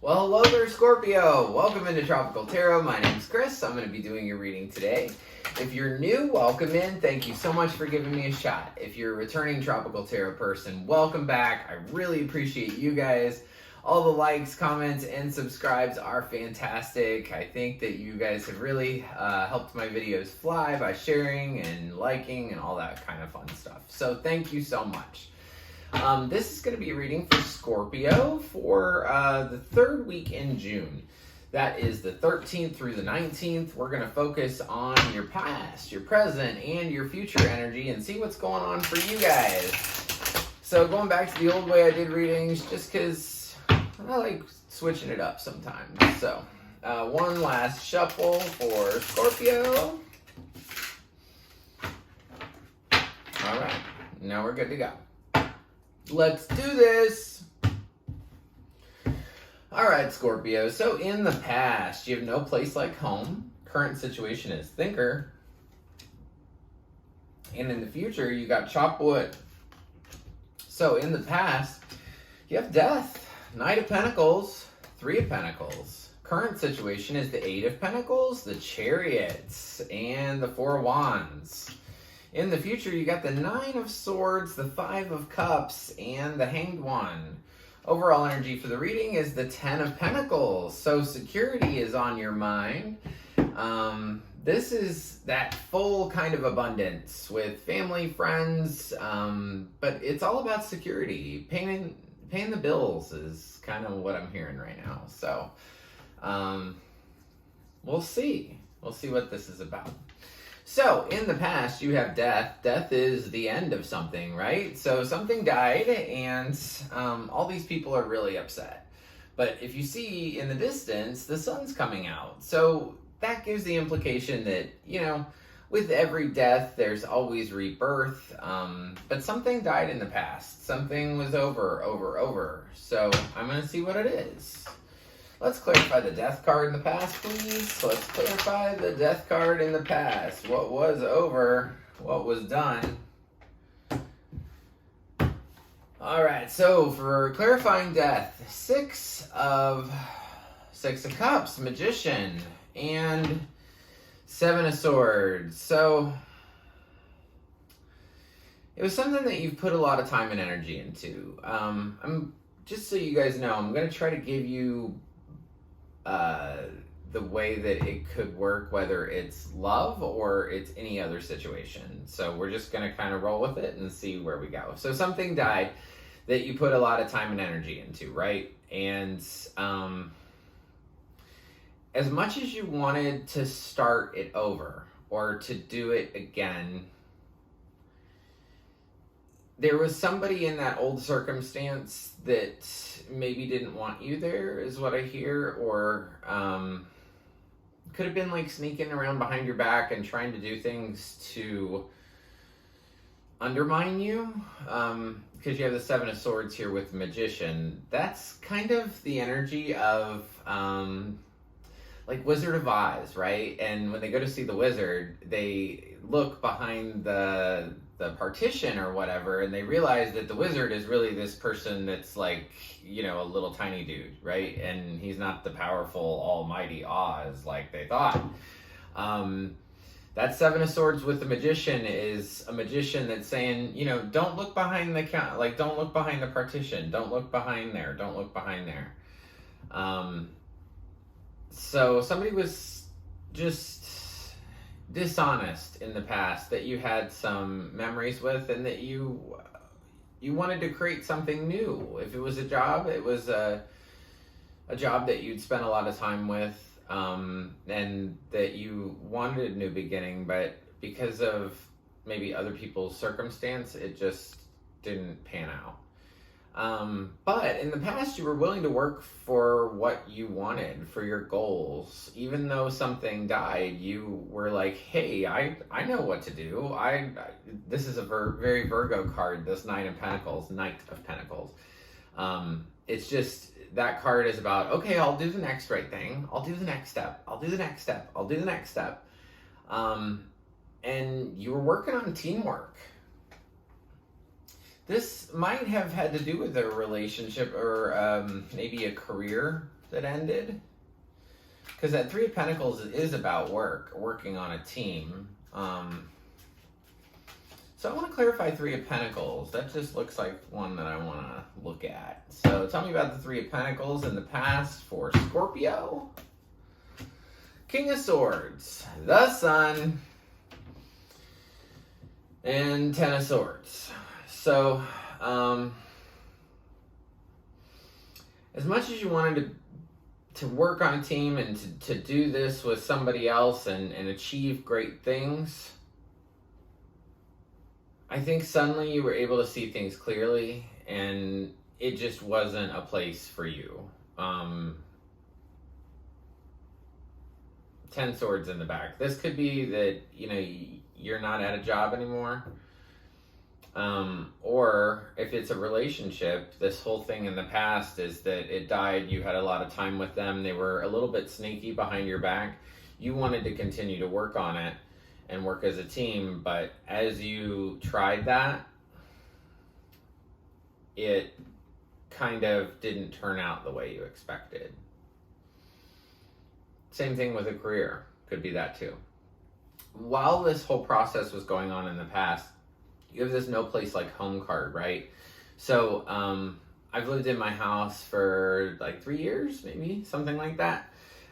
Well, hello there, Scorpio. Welcome into Tropical Tarot. My name's Chris. I'm going to be doing your reading today. If you're new, welcome in. Thank you so much for giving me a shot. If you're a returning Tropical Tarot person, welcome back. I really appreciate you guys. All the likes, comments, and subscribes are fantastic. I think that you guys have really helped my videos fly by sharing and liking and all that kind of fun stuff. So thank you so much. This is going to be a reading for Scorpio for the third week in June. That is the 13th through the 19th. We're going to focus on your past, your present, and your future energy and see what's going on for you guys. So going back to the old way I did readings, just because I like switching it up sometimes. So one last shuffle for Scorpio. All right, now we're good to go. Let's do this. All right, Scorpio. So in the past, you have no place like home. Current situation is thinker. And in the future, you got chop wood. So in the past, you have death, Knight of Pentacles, Three of Pentacles. Current situation is the Eight of Pentacles, the Chariots, and the Four of Wands. In the future, you got the Nine of Swords, the Five of Cups, and the Hanged One. Overall energy for the reading is the Ten of Pentacles. So security is on your mind. This is that full kind of abundance with family, friends, but it's all about security. Paying the bills is kind of what I'm hearing right now. So we'll see. We'll see what this is about. So, in the past, you have death. Death is the end of something, right? So, something died, and all these people are really upset. But if you see in the distance, the sun's coming out. So, that gives the implication that, you know, with every death, there's always rebirth. But something died in the past. Something was over. So, I'm going to see what it is. Let's clarify the death card in the past, please. Let's clarify the death card in the past. What was over? What was done? All right, so for clarifying death, Six of Cups, Magician, and Seven of Swords. So it was something that you've put a lot of time and energy into. Just so you guys know, I'm going to try to give you the way that it could work, whether it's love or it's any other situation. So we're just going to kind of roll with it and see where we go. So something died that you put a lot of time and energy into, right? And as much as you wanted to start it over or to do it again, there was somebody in that old circumstance that maybe didn't want you there, is what I hear, or could have been like sneaking around behind your back and trying to do things to undermine you, because you have the Seven of Swords here with the Magician. That's kind of the energy of like Wizard of Oz, right? And when they go to see the wizard, they look behind the partition or whatever, and they realize that the wizard is really this person that's like, you know, a little tiny dude, right? And he's not the powerful almighty Oz like they thought. That Seven of Swords with the Magician is a magician that's saying, you know, don't look behind the don't look behind the partition, don't look behind there, don't look behind there. So somebody was just dishonest in the past that you had some memories with, and that you wanted to create something new. If it was a job, it was a job that you'd spent a lot of time with, and that you wanted a new beginning, but because of maybe other people's circumstance, it just didn't pan out. But in the past, you were willing to work for what you wanted, for your goals. Even though something died, you were like, hey, I know what to do. This is a very Virgo card, this Knight of Pentacles. It's just, that card is about, okay, I'll do the next right thing. I'll do the next step. I'll do the next step. I'll do the next step. And you were working on teamwork. This might have had to do with a relationship or maybe a career that ended. Because that Three of Pentacles is about working on a team. So I want to clarify Three of Pentacles. That just looks like one that I want to look at. So tell me about the Three of Pentacles in the past for Scorpio. King of Swords, the Sun, and Ten of Swords. So, as much as you wanted to work on a team and to do this with somebody else and achieve great things, I think suddenly you were able to see things clearly and it just wasn't a place for you. 10 swords in the back. This could be that, you know, you're not at a job anymore. Or if it's a relationship, this whole thing in the past is that it died. You had a lot of time with them. They were a little bit sneaky behind your back. You wanted to continue to work on it and work as a team. But as you tried that, it kind of didn't turn out the way you expected. Same thing with a career. Could be that too. While this whole process was going on in the past, you have this no place like home card, right? So I've lived in my house for like 3 years, maybe, something like that.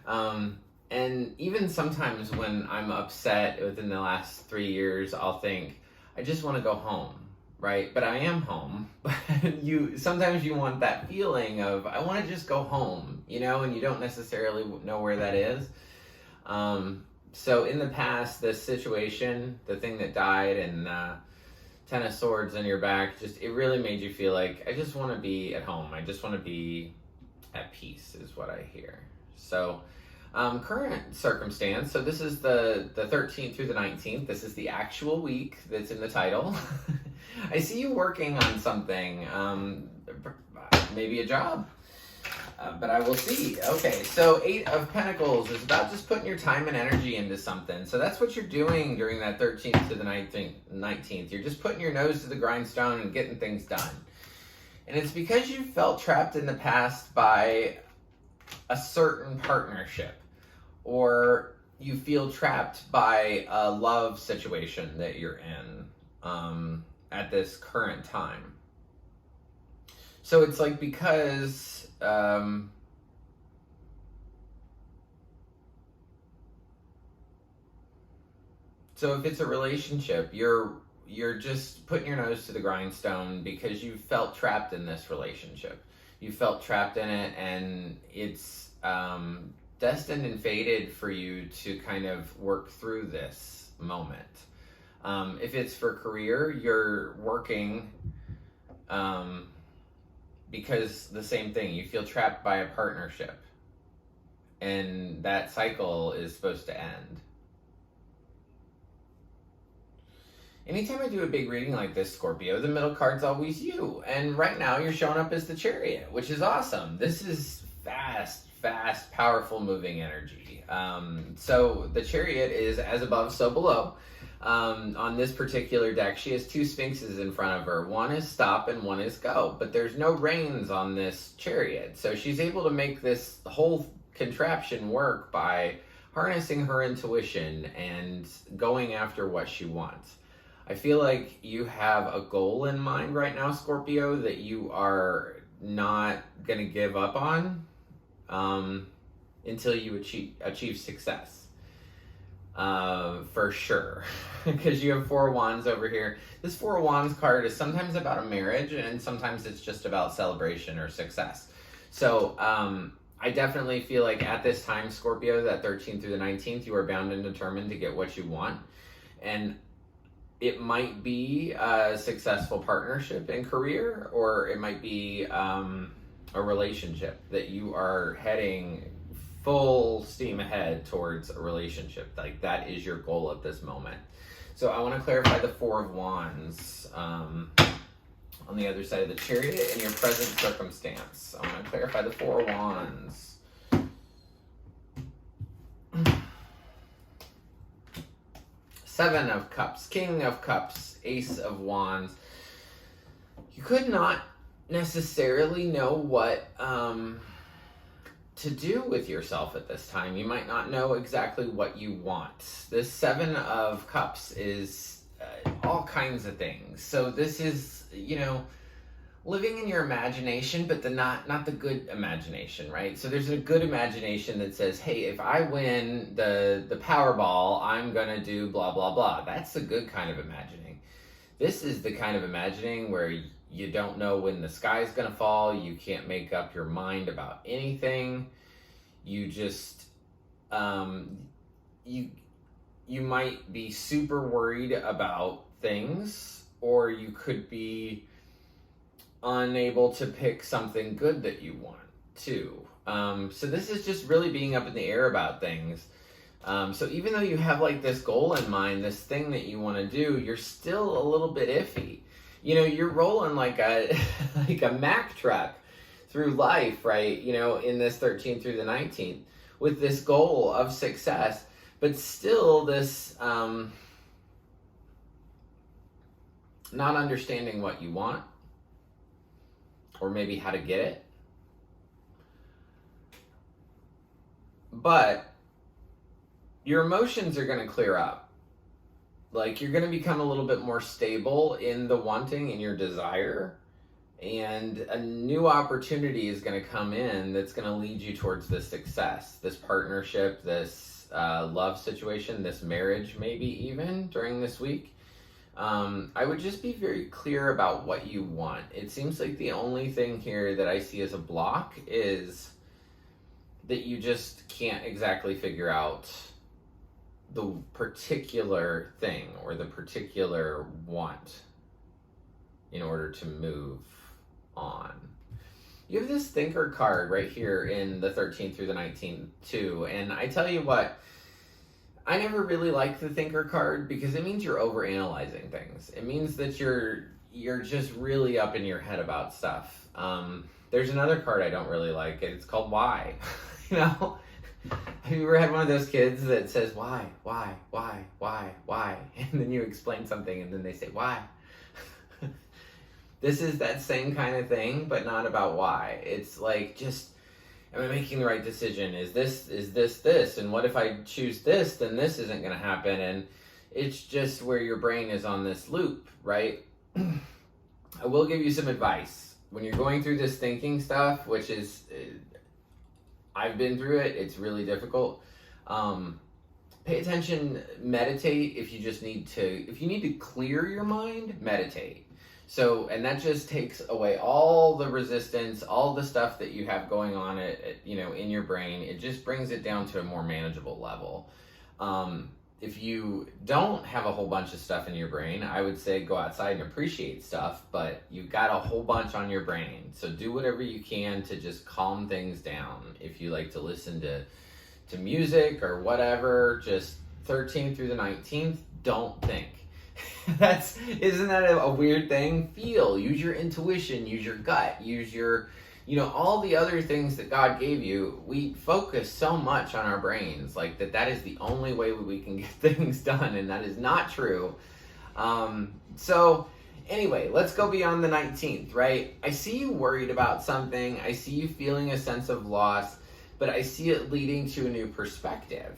And even sometimes when I'm upset within the last 3 years, I'll think, I just want to go home, right? But I am home. But sometimes you want that feeling of, I want to just go home, you know, and you don't necessarily know where that is. So in the past, this situation, the thing that died and Ten of Swords in your back, it really made you feel like, I just want to be at home. I just want to be at peace is what I hear. So current circumstance. So this is the 13th through the 19th. This is the actual week that's in the title. I see you working on something, maybe a job. But I will see. Okay, so 8 of Pentacles is about just putting your time and energy into something. So that's what you're doing during that 13th to the 19th. You're just putting your nose to the grindstone and getting things done. And it's because you felt trapped in the past by a certain partnership. Or you feel trapped by a love situation that you're in at this current time. So it's like because... so if it's a relationship, you're just putting your nose to the grindstone because you felt trapped in this relationship. You felt trapped in it, and it's destined and fated for you to kind of work through this moment. If it's for career, you're working because the same thing, you feel trapped by a partnership, and that cycle is supposed to end. Anytime I do a big reading like this, Scorpio, the middle card's always you. And right now you're showing up as the Chariot, which is awesome. This is fast, powerful moving energy. So the Chariot is as above, so below. On this particular deck, she has 2 Sphinxes in front of her. One is stop and one is go. But there's no reins on this Chariot. So she's able to make this whole contraption work by harnessing her intuition and going after what she wants. I feel like you have a goal in mind right now, Scorpio, that you are not going to give up on until you achieve success. For sure. Because you have 4 Wands over here. This 4 Wands card is sometimes about a marriage, and sometimes it's just about celebration or success. So I definitely feel like at this time, Scorpio, that 13th through the 19th, you are bound and determined to get what you want. And it might be a successful partnership in career, or it might be a relationship that you are heading full steam ahead towards a relationship. Like, that is your goal at this moment. So I want to clarify the 4 of Wands on the other side of the Chariot in your present circumstance. I want to clarify the 4 of Wands. Seven of Cups, King of Cups, Ace of Wands. You could not necessarily know what to do with yourself at this time. You might not know exactly what you want. This Seven of Cups is all kinds of things. So this is, living in your imagination, but not the good imagination, right? So there's a good imagination that says, hey, if I win the Powerball, I'm gonna do blah, blah, blah. That's the good kind of imagining. This is the kind of imagining where you don't know when the sky's gonna fall. You can't make up your mind about anything. You just, you might be super worried about things, or you could be unable to pick something good that you want too. So this is just really being up in the air about things. So even though you have like this goal in mind, this thing that you want to do, you're still a little bit iffy. You're rolling like a like a Mack truck through life, right? In this 13th through the 19th with this goal of success, but still this not understanding what you want, or maybe how to get it. But your emotions are going to clear up. Like, you're going to become a little bit more stable in the wanting and your desire. And a new opportunity is going to come in that's going to lead you towards this success, this partnership, this love situation, this marriage, maybe even during this week. I would just be very clear about what you want. It seems like the only thing here that I see as a block is that you just can't exactly figure out the particular thing or the particular want in order to move on. You have this thinker card right here in the 13th through the 19th too, and I tell you what, I never really liked the thinker card because it means you're overanalyzing things. It means that you're just really up in your head about stuff. There's another card I don't really like, and it's called Why. Have you ever had one of those kids that says why, and then you explain something and then they say why? This is that same kind of thing, but not about why. It's like, just, am I making the right decision? Is this? And what if I choose this, then this isn't going to happen? And it's just where your brain is on this loop, right? I will give you some advice. When you're going through this thinking stuff, which is, I've been through it, it's really difficult. Pay attention, meditate if you need to clear your mind, meditate. So, and that just takes away all the resistance, all the stuff that you have going on in your brain. It just brings it down to a more manageable level. If you don't have a whole bunch of stuff in your brain, I would say go outside and appreciate stuff, but you've got a whole bunch on your brain. So do whatever you can to just calm things down. If you like to listen to music or whatever, just 13th through the 19th, don't think. Isn't that a weird thing? Feel, use your intuition, use your gut, use your, all the other things that God gave you. We focus so much on our brains, like that is the only way we can get things done, and that is not true. So anyway, let's go beyond the 19th, right? I see you worried about something. I see you feeling a sense of loss, but I see it leading to a new perspective.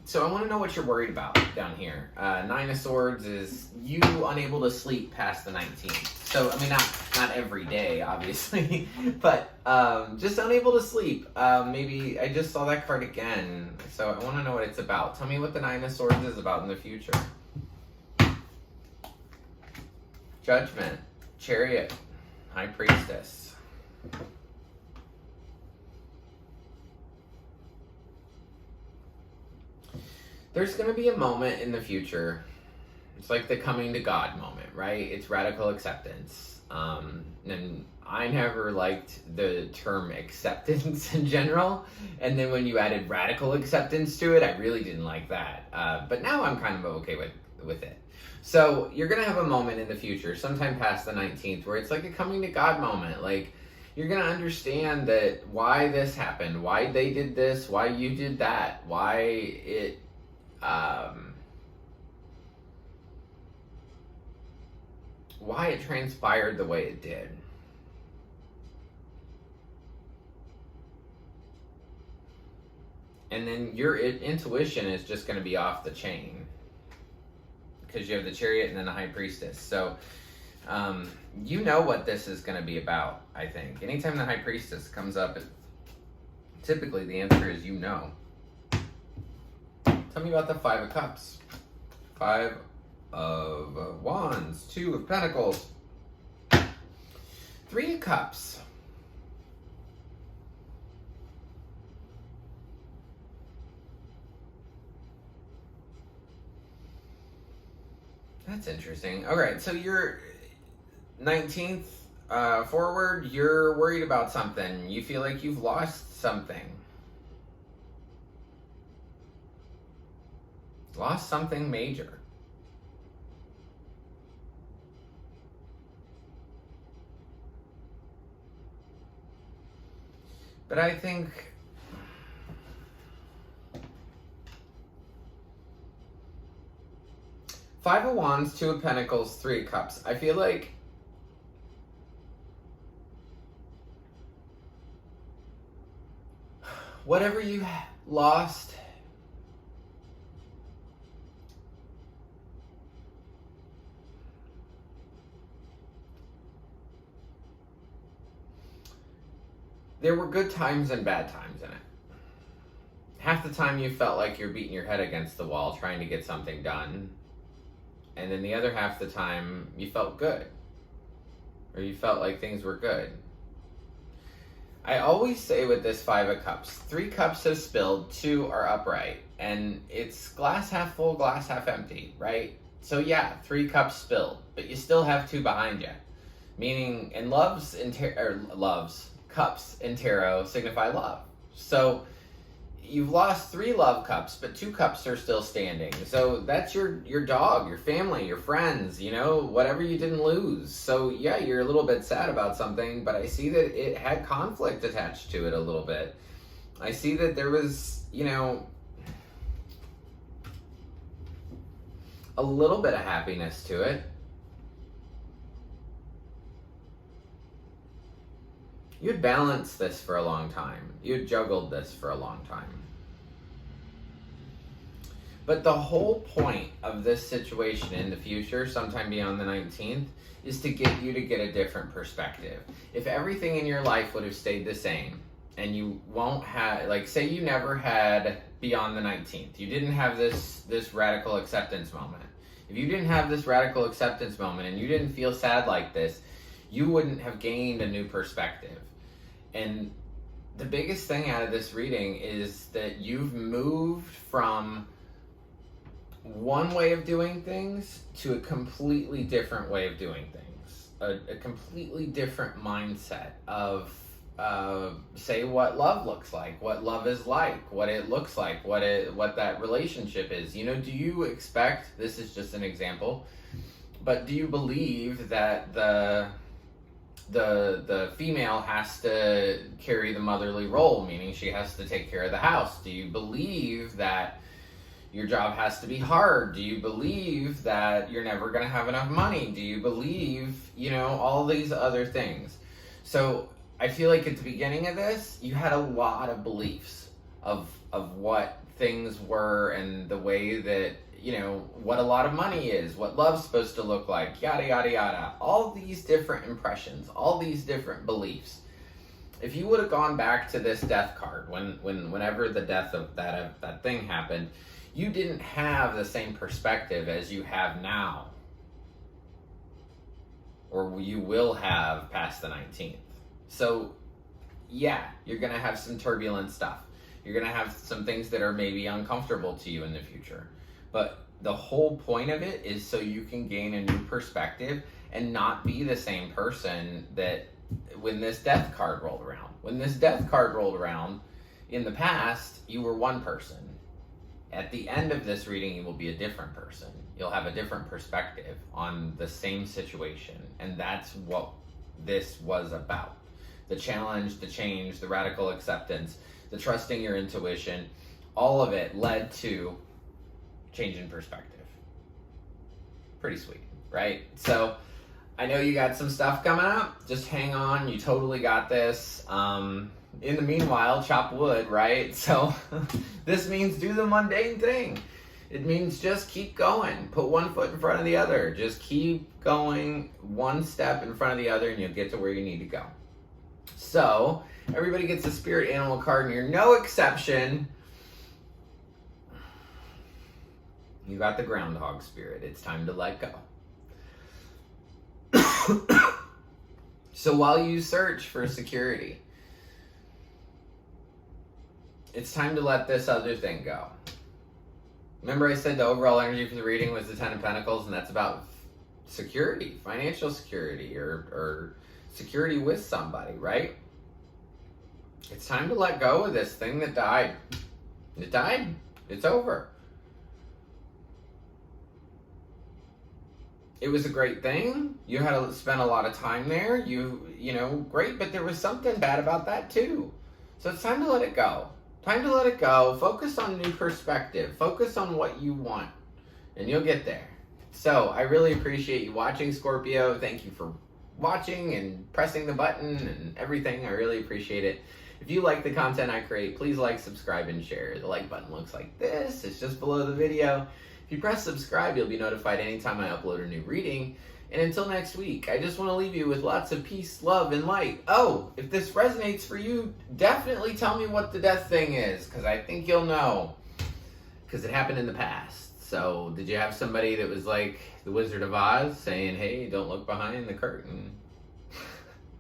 So I want to know what you're worried about down here. Nine of Swords is you unable to sleep past the 19th. So, I mean, not every day, obviously, but just unable to sleep. Maybe I just saw that card again. So I want to know what it's about. Tell me what the Nine of Swords is about in the future. Judgment, Chariot, High Priestess. There's going to be a moment in the future. It's like the coming to God moment, right? It's radical acceptance. And I never liked the term acceptance in general. And then when you added radical acceptance to it, I really didn't like that. But now I'm kind of okay with it. So you're going to have a moment in the future, sometime past the 19th, where it's like a coming to God moment. Like, you're going to understand that why this happened, why they did this, why you did that, why it transpired the way it did. And then your intuition is just going to be off the chain, because you have the Chariot and then the High Priestess. So you know what this is going to be about, I think. Anytime the High Priestess comes up, typically the answer is you know. Tell me about the Five of Cups. Five of Wands. Two of Pentacles. Three of Cups. That's interesting. All right, so you're 19th forward, you're worried about something. You feel like you've lost something. Lost something major. But I think Five of Wands, Two of Pentacles, Three of Cups. I feel like whatever you lost, there were good times and bad times in it. Half the time you felt like you're beating your head against the wall trying to get something done. And then the other half the time, you felt good. Or you felt like things were good. I always say with this Five of Cups, 3 cups have spilled, 2 are upright. And it's glass half full, glass half empty, right? So yeah, 3 cups spilled, but you still have 2 behind you. Meaning, and cups in tarot signify love. So you've lost 3 love cups, but 2 cups are still standing. So that's your dog, your family, your friends, you know, whatever you didn't lose. So yeah, you're a little bit sad about something, but I see that it had conflict attached to it a little bit. I see that there was, you know, a little bit of happiness to it. You had balanced this for a long time. You had juggled this for a long time. But the whole point of this situation in the future, sometime beyond the 19th, is to get you to get a different perspective. If everything in your life would have stayed the same, and you won't have, like, say you never had beyond the 19th, you didn't have this radical acceptance moment. If you didn't have this radical acceptance moment and you didn't feel sad like this, you wouldn't have gained a new perspective. And the biggest thing out of this reading is that you've moved from one way of doing things to a completely different way of doing things. A completely different mindset of, say, what love looks like, what love is like, what it looks like, what that relationship is. You know, do you expect, this is just an example, but do you believe that the female has to carry the motherly role, meaning she has to take care of the house? Do you believe that your job has to be hard? Do you believe that you're never going to have enough money? Do you believe, you know, all these other things? So I feel like at the beginning of this, you had a lot of beliefs of what things were and the way that, you know, what a lot of money is, what love's supposed to look like, yada, yada, yada. All these different impressions, all these different beliefs. If you would have gone back to this death card, whenever the death of that thing happened, you didn't have the same perspective as you have now. Or you will have past the 19th. So, yeah, you're going to have some turbulent stuff. You're going to have some things that are maybe uncomfortable to you in the future. But the whole point of it is so you can gain a new perspective and not be the same person that when this death card rolled around. When this death card rolled around, in the past, you were one person. At the end of this reading, you will be a different person. You'll have a different perspective on the same situation. And that's what this was about. The challenge, the change, the radical acceptance, the trusting your intuition, all of it led to change in perspective. Pretty sweet, right? So I know you got some stuff coming up. Just hang on. You totally got this. in the meanwhile, chop wood, right? So this means do the mundane thing. It means just keep going. Put one foot in front of the other. Just keep going one step in front of the other and you'll get to where you need to go. So everybody gets a spirit animal card and you're no exception. You got the groundhog spirit. It's time to let go. So while you search for security, it's time to let this other thing go. Remember I said the overall energy for the reading was the Ten of Pentacles, and that's about security, financial security, or security with somebody, right? It's time to let go of this thing that died. It died. It's over. It was a great thing. You had to spend a lot of time there. You know, great, but there was something bad about that too. So it's time to let it go. Time to let it go. Focus on new perspective. Focus on what you want, and you'll get there. So I really appreciate you watching, Scorpio. Thank you for watching and pressing the button and everything. I really appreciate it. If you like the content I create, please like, subscribe, and share. The like button looks like this. It's just below the video. If you press subscribe, you'll be notified anytime I upload a new reading. And until next week, I just want to leave you with lots of peace, love, and light. Oh, if this resonates for you, definitely tell me what the death thing is, because I think you'll know, because it happened in the past. So did you have somebody that was like the Wizard of Oz saying, hey, don't look behind the curtain?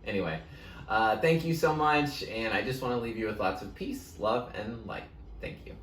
Anyway, thank you so much, and I just want to leave you with lots of peace, love, and light. Thank you.